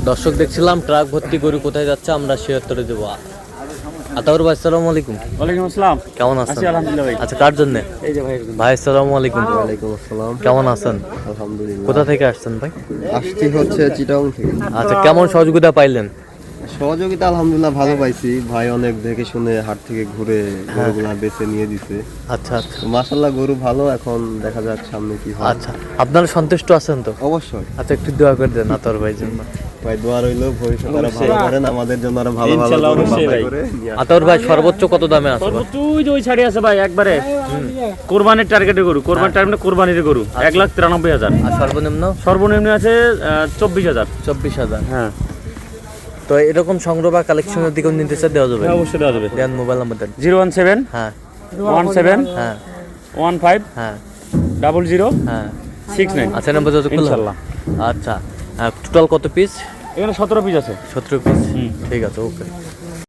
দর্শক দেখছিলাম ট্রাক ভর্তি গরু কোথায় যাচ্ছে, আমরা সে উত্তরে দেবো। আতাউর ভাই আসসালামু আলাইকুম। ওয়ালাইকুম আসসালাম। কেমন আছেন? আছি আলহামদুলিল্লাহ ভাই। আচ্ছা, কার জন্য? এই যে ভাই ভাই আসসালামু আলাইকুম। ওয়ালাইকুম আসসালাম। কেমন আছেন? আলহামদুলিল্লাহ। কোথা থেকে আসছেন ভাই? আসছি হচ্ছে চিটাগং থেকে। আচ্ছা, কেমন সহযোগিতা পাইলেন? সহযোগিতা আলহামদুলিল্লাহ ভালো পাইছি। ভাই অনেক দেখে শুনে হাট থেকে ঘুরে গরুগুলা বেছে নিয়ে দিছে। আচ্ছা আচ্ছা মাশাআল্লাহ গরু ভালো, এখন দেখা যাক সামনে কি হয়। আচ্ছা, আপনারা সন্তুষ্ট আছেন তো? অবশ্যই আচ্ছা, একটু দোয়া করে দেন আতাউর ভাইয়ের জন্য। ভাই দোয়া রইলো, ভবিষ্যতে আরো ভালো করেন, আমাদের জন্য আরো ভালো ভালো ইনশাআল্লাহ, গরু অবশ্যই বাছাই ভাই। করে নিয়ে আসেন। আতাউর ভাই সর্বোচ্চ কত দামে আছে ভাই? সর্বোচ্চ ওই ছাড়ি আছে ভাই, একবারে কোরবানির টার্গেটে গরু, কোরবানির টার্গেটে কোরবানির গরু 1,93,000। আর সর্বনিম্ন? সর্বনিম্ন আছে 24,000। 24,000। হ্যাঁ তো এরকম সংগ্রহ বা কালেকশনের দিকেও নিতে চাই, দেওয়া যাবে? হ্যাঁ, অবশ্যই দেওয়া যাবে। দেন, মোবাইল নাম্বার দেন। 017 হ্যাঁ 17 হ্যাঁ 15 হ্যাঁ 00 হ্যাঁ 69। আচ্ছা, নাম্বার যত ইনশাআল্লাহ। আচ্ছা, টোটাল কত পিস? এখানে 17 পিস আছে। 17 পিস। হুম। ঠিক আছে, ওকে।